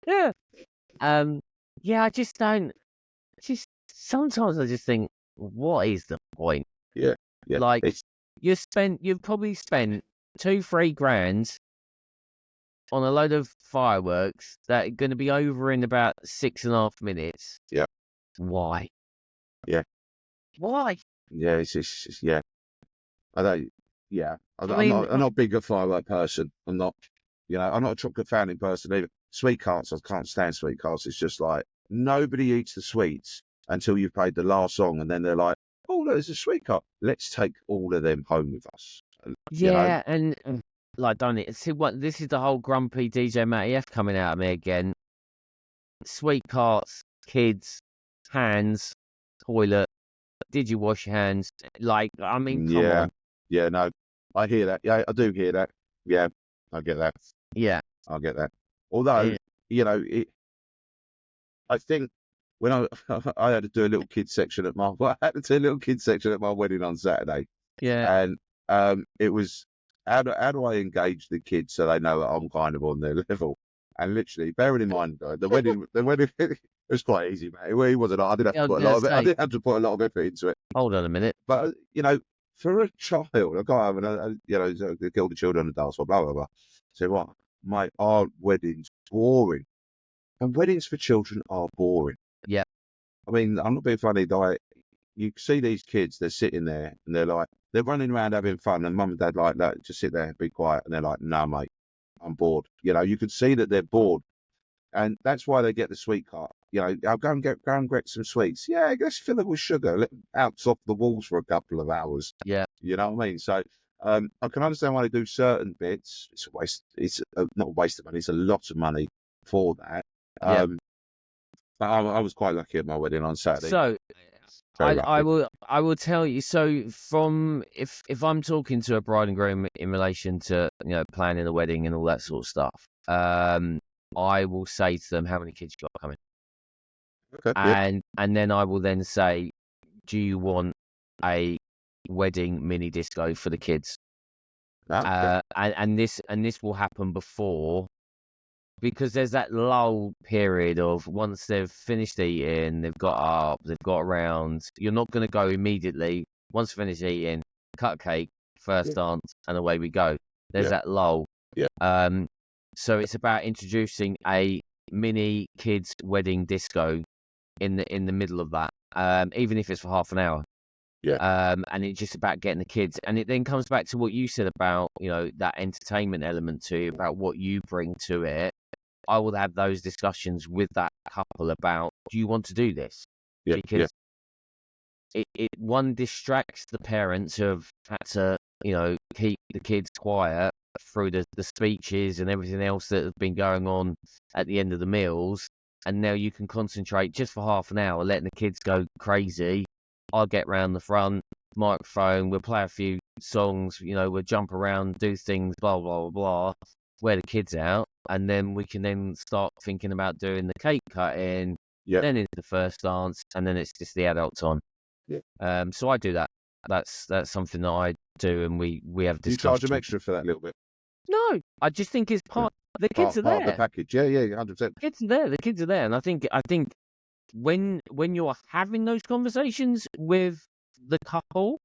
Yeah. Yeah, I just don't. Sometimes I just think, what is the point? Yeah. Like you've probably spent 2-3 grand on a load of fireworks that are going to be over in about 6.5 minutes. Yeah. Why? Yeah. Why? Yeah, it's just yeah. I don't. Yeah, I'm not a bigger firework person. I'm not. I'm not a chocolate fountain person either. Sweetcarts, I can't stand sweetcarts. It's just like nobody eats the sweets until you've played the last song, and then they're like, "Oh, look, there's a sweetcart. Let's take all of them home with us." Yeah, and like, don't it? See what this is the whole grumpy DJ Matty F coming out of me again. Sweetcarts, kids, hands, toilet. Did you wash your hands? Like, I mean, come on. Yeah, no, I hear that. Yeah, I do hear that. Yeah, I get that. Yeah, I get that. Although, I think when I had to do a little kids section at my wedding on Saturday. Yeah. And it was how do I engage the kids so they know that I'm kind of on their level? And literally, bearing in mind, the wedding it was quite easy, mate. It wasn't. I didn't have to put a lot of it. I didn't have to put a lot of effort into it. Hold on a minute. But for a child, I got home and they killed the children on the dance floor, blah blah blah. So what? My weddings boring, and weddings for children are boring. Yeah. I mean, I'm not being funny. Like, you see these kids, they're sitting there and they're running around having fun, and mum and dad like, "Look, just sit there, be quiet," and they're like, "No, mate, I'm bored." You can see that they're bored, and that's why they get the sweet cart. I'll go and get some sweets. Yeah, let's fill it with sugar. Let them bounce off the walls for a couple of hours. Yeah, you know what I mean. So I can understand why they do certain bits. It's a waste. It's not a waste of money. It's a lot of money for that. But I was quite lucky at my wedding on Saturday. So I will tell you. So from if I'm talking to a bride and groom in relation to planning a wedding and all that sort of stuff, I will say to them, how many kids you got coming? Okay. And then I will then say, do you want a wedding mini disco for the kids? And this will happen before, because there's that lull period of once they've finished eating, they've got up, they've got around. You're not going to go immediately. Once finished eating, cut a cake, first dance, and away we go. There's that lull. Yeah. So it's about introducing a mini kids wedding disco in the middle of that, even if it's for half an hour. Yeah. And it's just about getting the kids, and it then comes back to what you said about that entertainment element to it, about what you bring to it. I will have those discussions with that couple about, do you want to do this? Yeah. Because it one distracts the parents who have had to keep the kids quiet through the speeches and everything else that have been going on at the end of the meals, and now you can concentrate just for half an hour, letting the kids go crazy. I'll get round the front, microphone, we'll play a few songs, we'll jump around, do things, blah, blah, blah, blah, wear the kids out, and then we can then start thinking about doing the cake cutting, then into the first dance, and then it's just the adult time. Yeah. So I do that. That's something that I do, and we have discussions. Do you charge them extra for that little bit? No, I just think it's part. The kids are there. Part of the package. Yeah, 100%. The kids are there, and I think when you're having those conversations with the couple,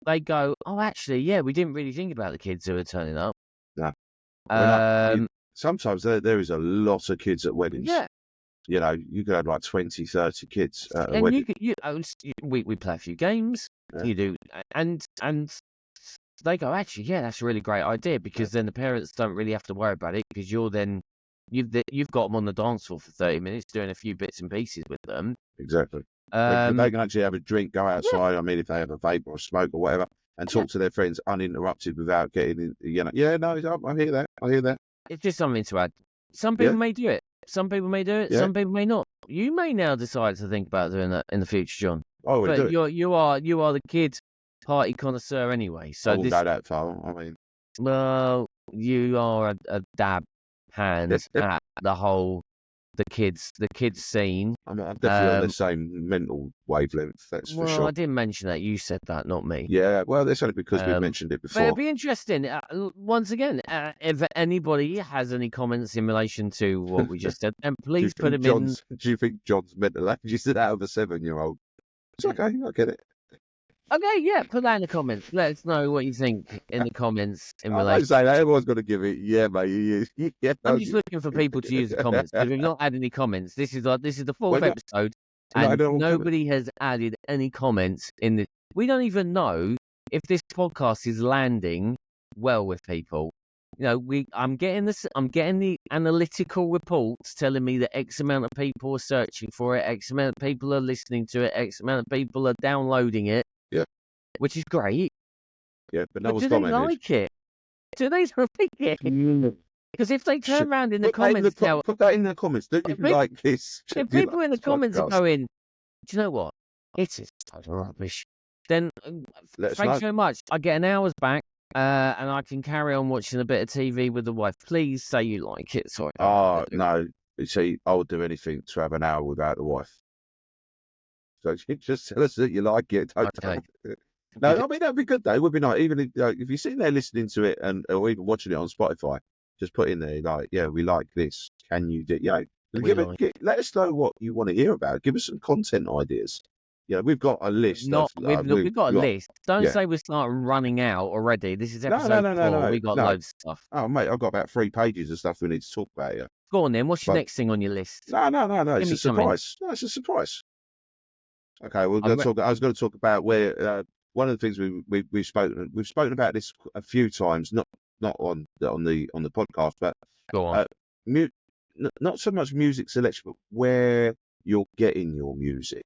they go, "Oh, actually, yeah, we didn't really think about the kids who are turning up." No. Sometimes there is a lot of kids at weddings. Yeah. You know, you could have like 20, 30 kids at a And wedding. we play a few games. Yeah. You do, and they go, actually, yeah, that's a really great idea, because then the parents don't really have to worry about it, because you've got them on the dance floor for 30 minutes doing a few bits and pieces with them. Exactly. They can actually have a drink, go outside. I mean, if they have a vape or a smoke or whatever, and talk to their friends uninterrupted without getting in. You know, yeah, no, I hear that. I hear that. It's just something to add. Some people may do it. Some people may do it. Yeah. Some people may not. You may now decide to think about doing that in the future, John. Oh, we do. You are the kid party connoisseur anyway. So I won't go that far. I mean, well, you are a dab hand at the kids scene. I'm definitely on the same mental wavelength. That's for sure. Well, I didn't mention that. You said that, not me. Yeah, well, that's only because we mentioned it before. But it'd be interesting. Once again, if anybody has any comments in relation to what we just said, then please put them in. Do you think John's mental age is out of a 7-year-old? It's okay, I get it. Okay, yeah, put that in the comments. Let us know what you think in the comments in relation. I don't say that. Everyone's got to give it. Yeah, mate. Yeah, I'm just looking for people to use the comments, because we've not had any comments. This is the fourth episode, and nobody has added any comments in the. We don't even know if this podcast is landing well with people. You know, I'm getting the analytical reports telling me that X amount of people are searching for it, X amount of people are listening to it, X amount of people are downloading it. Yeah. Which is great. Yeah, but no one's commented. Do they like it? Do they like it? Because if they turn around in the comments now... Put that in the comments. Don't you like this? If people in the comments are going, do you know what? It is total rubbish. Then thanks so much. I get an hour's back, and I can carry on watching a bit of TV with the wife. Please say you like it. Sorry. Oh, no. You see, I would do anything to have an hour without the wife. So just tell us that you like it. Okay. No, I mean, that'd be good, though. It would be nice. Even if you're sitting there listening to it or even watching it on Spotify, just put in there, like, yeah, we like this. Can you do, let us know what you want to hear about. Give us some content ideas. Yeah, we've got a list. We've got a list. Don't say we're starting running out already. This is episode 4. We've got loads of stuff. Oh, mate, I've got about 3 pages of stuff we need to talk about here. Go on, then. What's your next thing on your list? No. It's a surprise. No, it's a surprise. Okay, I was going to talk about where one of the things we've spoken about this a few times, not on the podcast, but go on. Not so much music selection, but where you're getting your music.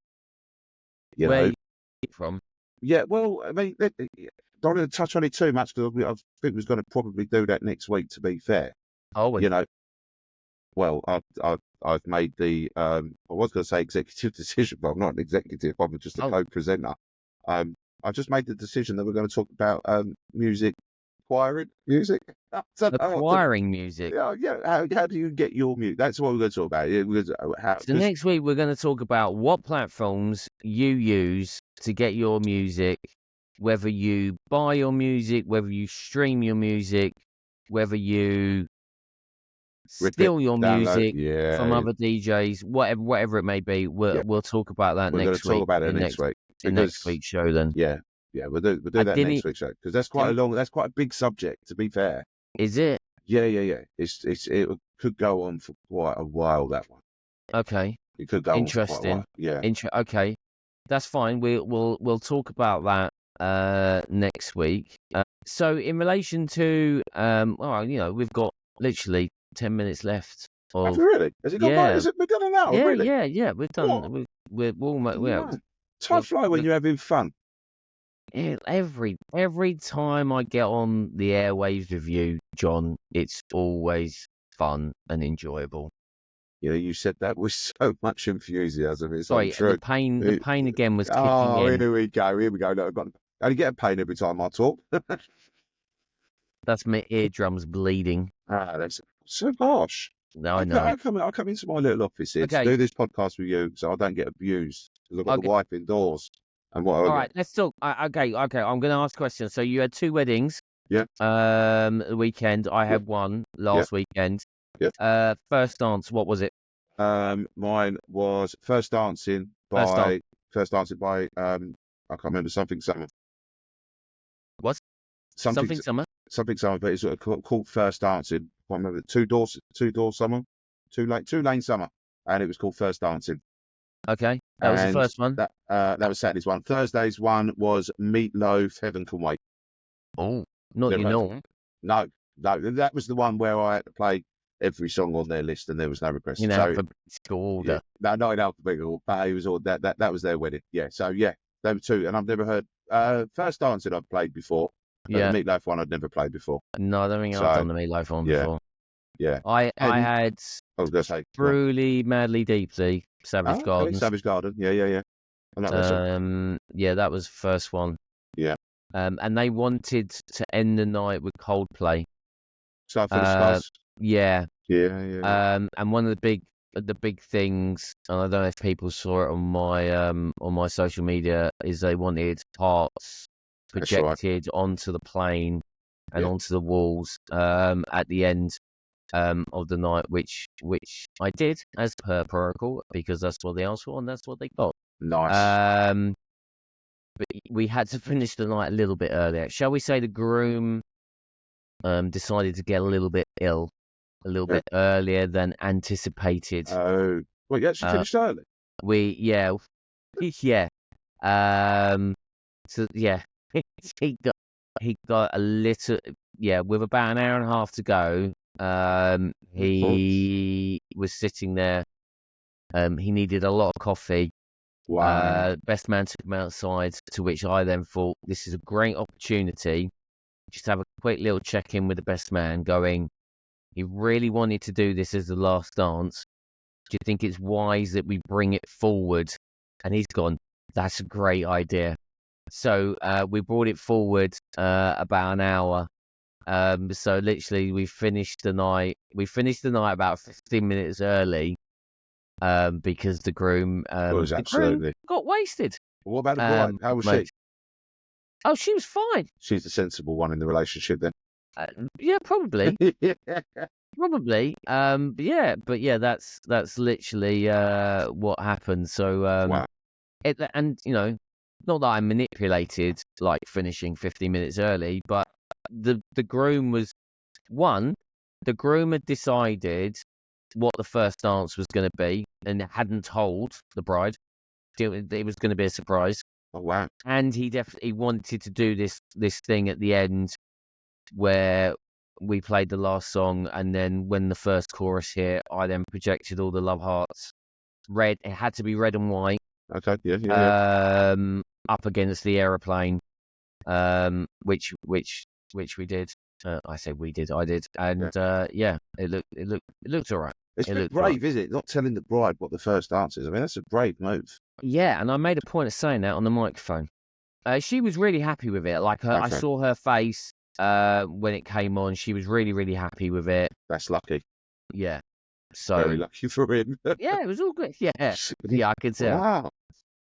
Where you get it from? Yeah, well, I mean, don't want to touch on it too much, because I think we're going to probably do that next week. To be fair, well, I've made the I was going to say executive decision, but I'm not an executive. I'm just a co-presenter. I've just made the decision that we're going to talk about music, acquiring music. Acquiring music. Yeah. How do you get your music? That's what we're going to talk about. So next week we're going to talk about what platforms you use to get your music, whether you buy your music, whether you stream your music, whether you steal your music from other DJs, whatever it may be. We'll talk about that next week. We're going to talk about it next week. In next week's show, then. Yeah, we'll do that next week's show, because that's quite a big subject. To be fair, is it? Yeah. It could go on for quite a while. That one. Okay. It could go interesting. On for quite a while. Yeah. Okay, that's fine. We'll talk about that next week. So in relation to we've got literally 10 minutes left. Have we really? Has it gone by? Has it been done an hour? Yeah, really? Yeah. We've done. We're almost. Time fly when you're having fun. Every time I get on the airwaves with you, John, it's always fun and enjoyable. You said that with so much enthusiasm. It's Sorry, untrue. the pain again was kicking in. Here we go. Look, I only get a pain every time I talk. That's my eardrums bleeding. That's so harsh. No, I know. I come into my little office here to do this podcast with you, so I don't get abused, because I've got the wife indoors. And what? All right, let's talk. Okay. I'm going to ask questions. So you had 2 weddings. Yeah. The weekend. I had one last weekend. Yeah. First dance. What was it? Mine was first dancing by. I can't remember, something summer. What? Something summer. something, but it's sort of called First Dancing. I remember Two Door Summer, Two Lane Summer, and it was called First Dancing. Okay, that was the first one. That was Saturday's one. Thursday's one was Meatloaf, Heaven Can Wait. Oh, not you know. No, that was the one where I had to play every song on their list, and there was no request. In alphabetical order. Yeah, no, not in alphabetical, but it was all that was their wedding. Yeah, so yeah, they were two, and I've never heard First Dancing I've played before. Yeah, the Meatloaf one I'd never played before. No, I don't think I've done the Meatloaf one before. Yeah, I had I was gonna say Truly, Madly, Deeply, Savage Garden. Savage Garden. Yeah. And that was yeah, that was the first one. Yeah. And they wanted to end the night with Coldplay. So for the Stars. Yeah. Yeah. And one of the big things, and I don't know if people saw it on my social media, is they wanted hearts projected onto the plane and onto the walls at the end of the night, which I did as per protocol, because that's what they asked for and that's what they got. Nice. But we had to finish the night a little bit earlier. Shall we say the groom decided to get a little bit ill a little bit earlier than anticipated. Oh, well, you actually finished early. So yeah, he got a little, with about an hour and a half to go. He was sitting there. He needed a lot of coffee. Wow. Best man took him outside, to which I then thought, this is a great opportunity just to have a quick little check-in with the best man, going, he really wanted to do this as the last dance. Do you think it's wise that we bring it forward? And he's gone, that's a great idea. So we brought it forward about an hour. So literally we finished the night about 15 minutes early, because the groom got wasted. What about the bride? How was she? Oh, she was fine. She's the sensible one in the relationship then. Yeah, probably. Probably. But that's literally what happened. So wow. And not that I manipulated like finishing 15 minutes early, but the groom was the groom had decided what the first dance was going to be and hadn't told the bride. It was going to be a surprise. Oh wow. And he definitely wanted to do this thing at the end where we played the last song, and then when the first chorus hit, I then projected all the love hearts. Red, it had to be red and white. Okay, yeah. Up against the aeroplane, which we did. I say we did, I did, and it looked all right. It's a bit brave, is it? Not telling the bride what the first dance is. I mean, that's a brave move. Yeah, and I made a point of saying that on the microphone. She was really happy with it. Like I saw her face when it came on. She was really, really happy with it. That's lucky. Yeah. So very lucky for him. Yeah, it was all good. Yeah, I could tell. Wow.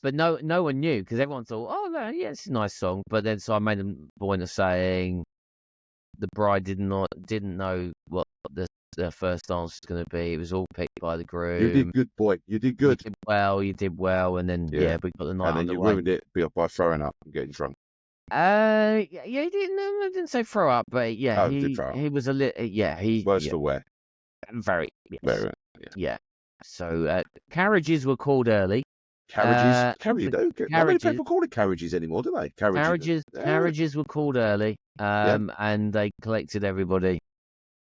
But no one knew, because everyone thought, oh no, yeah, it's a nice song. But then so I made a point of saying the bride didn't know what the first dance was going to be. It was all picked by the groom. You did good, boy. You did good. You did well, and then we got the night. And then you ruined it by throwing up and getting drunk. He didn't say throw up, but he was a little. Words for wear. Very. Yes. Very. Yeah. So carriages were called early. Carriages? How many people call it carriages anymore, do they? Carriages were called early, and they collected everybody.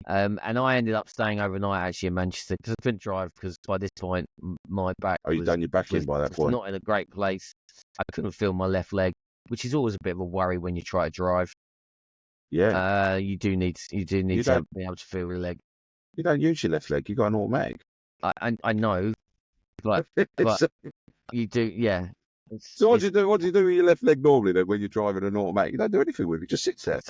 And I ended up staying overnight actually in Manchester, because I couldn't drive, because by this point my back you'd done your back in by that point. Not in a great place. I couldn't feel my left leg, which is always a bit of a worry when you try to drive. Yeah. You do need to be able to feel your leg. You don't use your left leg. You got an automatic. I know, but you do, yeah. So what do you do? What do you do with your left leg normally then when you're driving an automatic? You don't do anything with it. It just sits there.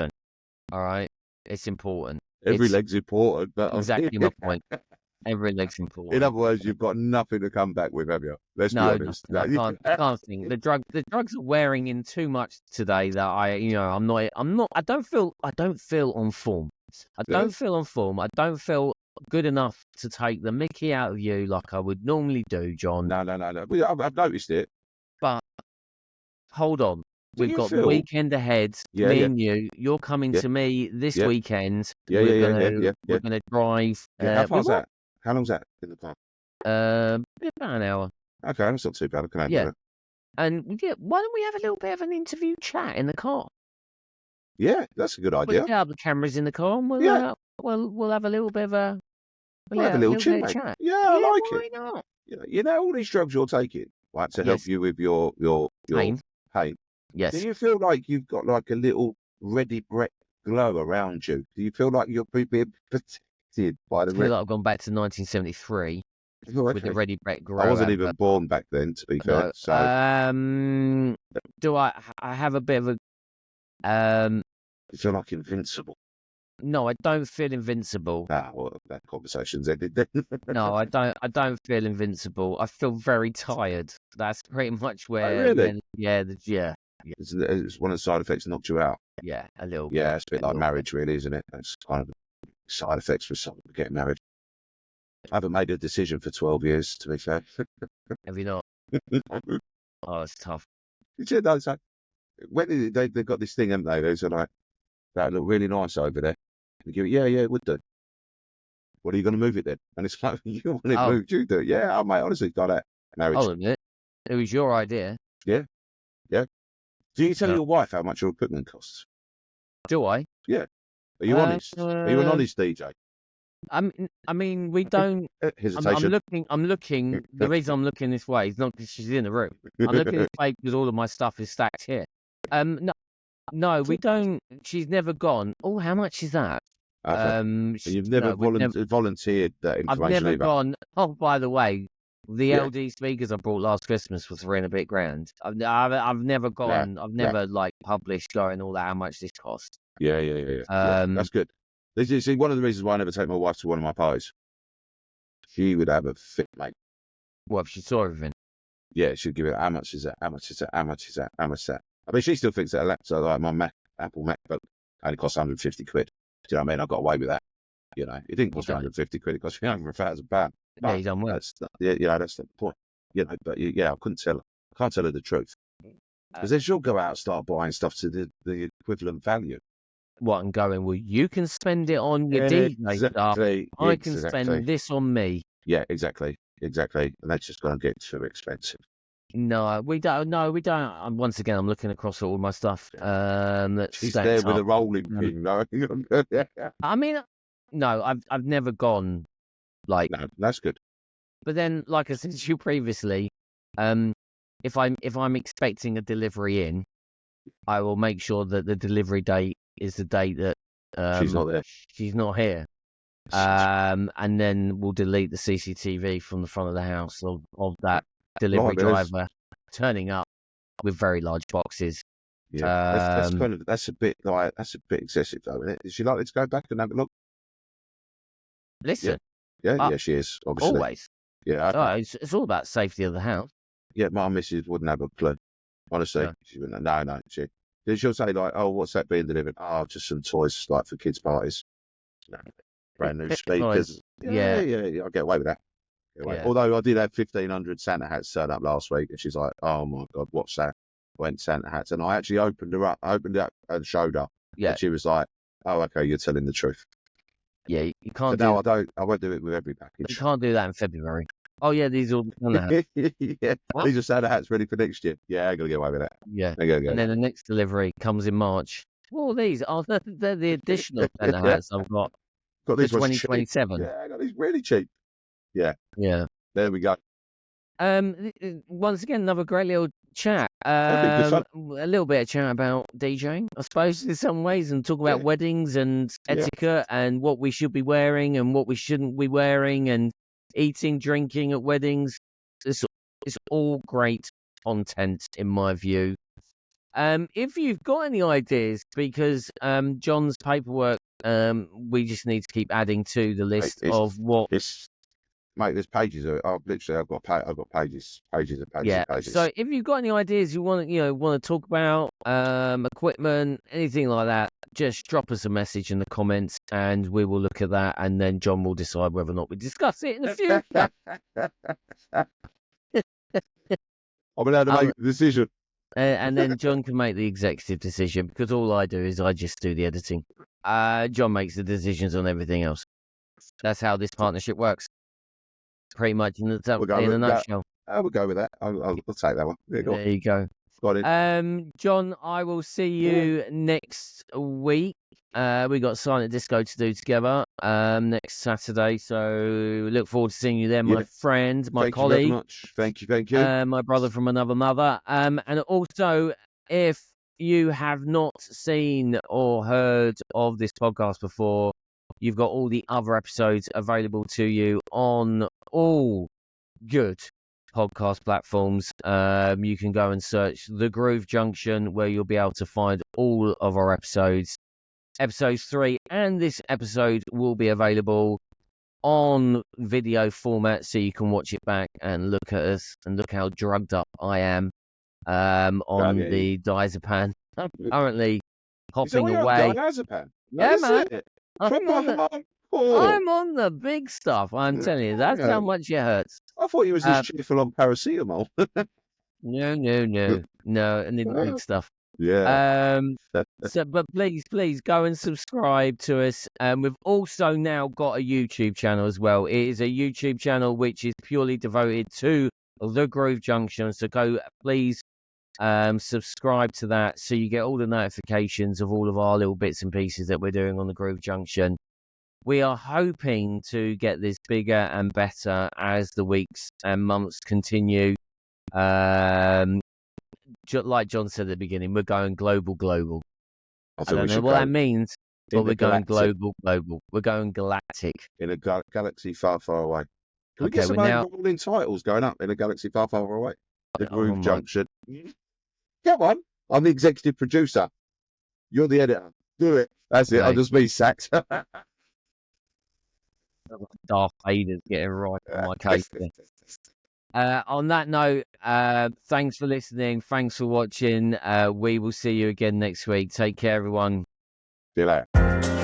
All right, it's important. Every leg's important. But exactly my point. Every leg's important. In other words, you've got nothing to come back with, have you? Let's be honest. No, I can't think. The drugs are wearing in too much today that I don't feel on form. I don't feel on form. I don't feel good enough to take the mickey out of you like I would normally do, John. No. I've noticed it. But hold on. We've got the feel? weekend ahead. Yeah, Me yeah, and you. You're coming yeah, to me this yeah, weekend. yeah, yeah, yeah, yeah, yeah, We're yeah. gonna drive. Yeah, how We far's what? that? How long's that in the car? About an hour. Okay, that's not too bad. I can handle Yeah. it. And yeah, why don't we have a little bit of an interview chat in the car? Yeah, that's a good We'll idea. set up the cameras in the car and Yeah, we'll have a little bit of a we'll have a little chin, bit of mate. chat. Yeah, I Yeah, like it. why not? You know all these drugs you're taking, like to help Yes. you with your Pain. pain. Do Yes. you feel like you've got like a little ready Brett glow around you? Do you feel like you're being protected by the I feel like I've gone back to 1973 Oh, with the okay. Ready Brett I Grow wasn't advert. even born back then, to be fair. No. So Do I have a bit of a you feel like invincible. no, I don't feel invincible. Ah, well, that conversation's ended then. No, I don't feel invincible. I feel very tired. That's pretty much Oh, where really? yeah, It's one of the side effects that knocked you out. yeah, a little Yeah, bit. it's a bit A like little marriage, really, isn't it? That's kind of the side effects for someone getting married. I haven't made a decision for 12 years, to be fair. bit. Have you not? Oh, it's tough. You know, so when they've got this thing, haven't they? They're sort of like, that look really nice over there. You go, yeah, it would do. What are you going to move it then? And it's like, you want it Oh, moved, you do. Yeah, oh, mate, honestly, got that. Marriage. hold a minute. It was your idea. Yeah. Do you tell No. your wife how much your equipment costs? Do I? Yeah. Are you honest? Are you an honest DJ? I mean, we don't. Hesitation. I'm looking. The reason I'm looking this way is not because she's in the room. I'm looking this way because all of my stuff is stacked here. No, we don't. She's never gone. Oh, how much is that? Okay. And you've never volunteered that I've information never either. gone. Oh, by the way, the Yeah. LD speakers I bought last Christmas was $3 and a bit grand. I've never gone. I've never like published going all that how much this cost. Yeah. That's good. You see, one of the reasons why I never take my wife to one of my parties, she would have a fit, mate. What if she saw everything? Yeah, she'd give it, how much is that? How much is that? How much is that? How much is that? I mean, she still thinks that a laptop, like my Apple MacBook, only costs 150 quid. Do you know what I mean? I got away with that. You know, it didn't cost 150 quid. It cost me over £1,000. Yeah, you done well. That's the point. You know, but I couldn't tell her. I can't tell her the truth. Because then she'll go out and start buying stuff to the equivalent value. What, and going, well, you can spend it on your DJ stuff. I can spend this on me. Yeah, exactly. And that's just going to get too expensive. No, we don't. Once again, I'm looking across all my stuff. That's She's there with a rolling pin. No. I mean, no, I've never gone like. No, that's good. But then, like I said to you previously, if I'm expecting a delivery in, I will make sure that the delivery date is the date that she's not there. She's not here. And then we'll delete the CCTV from the front of the house of that delivery driver turning up with very large boxes. Yeah, that's a bit excessive though, isn't it? Is she likely to go back and have a look? Listen. Yeah, she is, obviously. Always. Yeah. Okay. It's all about safety of the house. Yeah, my missus wouldn't have a clue. Honestly. No. She wouldn't. No. She'll say like, oh, what's that being delivered? Oh, just some toys like for kids' parties. No. Brand new speakers. Yeah, I'll get away with that. Yeah. Although I did have 1,500 Santa hats turned up last week, and she's like, "Oh my God, what's that?" I went Santa hats, and I actually opened it up and showed her. Yeah. And she was like, "Oh, okay, you're telling the truth." Yeah, you can't. No, I don't. I won't do it with every package. You can't do that in February. Oh yeah, these are all Santa hats. Yeah, these are Santa hats ready for next year. Yeah, I gotta get away with that. Yeah. And then the next delivery comes in March. Well, these are they're the additional Santa hats I've got. Got these 2027. Yeah, I got these really cheap. Yeah. There we go. Once again, another great little chat. A little bit of chat about DJing, I suppose, in some ways, and talk about weddings and etiquette and what we should be wearing and what we shouldn't be wearing and eating, drinking at weddings. It's all great content, in my view. If you've got any ideas, because John's paperwork, we just need to keep adding to the list of what. Mate, there's pages of it. I've got pages and pages and pages. So if you've got any ideas you want to talk about, equipment, anything like that, just drop us a message in the comments, and we will look at that, and then John will decide whether or not we discuss it in the future. I'm allowed to make the decision. and then John can make the executive decision, because all I do is I just do the editing. John makes the decisions on everything else. That's how this partnership works. Pretty much in a nutshell. We'll go with that. I'll take that one. There you go. Got it. John, I will see you next week. We got Silent Disco to do together next Saturday, so look forward to seeing you there, my friend, my colleague. Thank you very much. My brother from another mother. And also, if you have not seen or heard of this podcast before, you've got all the other episodes available to you on all good podcast platforms. You can go and search The Groove Junction, where you'll be able to find all of our episodes. Episodes 3 and this episode will be available on video format, so you can watch it back and look at us and look how drugged up I am on the diazepam. I'm currently hopping away. Yeah, man. I'm on the big stuff. I'm telling you, that's how much it hurts. I thought you was just cheerful on paracetamol. No, I need the big stuff. Yeah. But please go and subscribe to us. We've also now got a YouTube channel as well. It is a YouTube channel which is purely devoted to The Groove Junction. So go, please, subscribe to that, so you get all the notifications of all of our little bits and pieces that we're doing on The Groove Junction. We are hoping to get this bigger and better as the weeks and months continue. Like John said at the beginning, we're going global. I don't know what that means, but we're going global. We're going galactic. In a galaxy far, far away. Can we get some rolling titles going up in a galaxy far, far away? The Groove Junction. Come on. I'm the executive producer. You're the editor. Do it. That's it. I'll just be sacked. Darth Vader's getting right on my case. On that note, thanks for listening. Thanks for watching. We will see you again next week. Take care, everyone. See you later.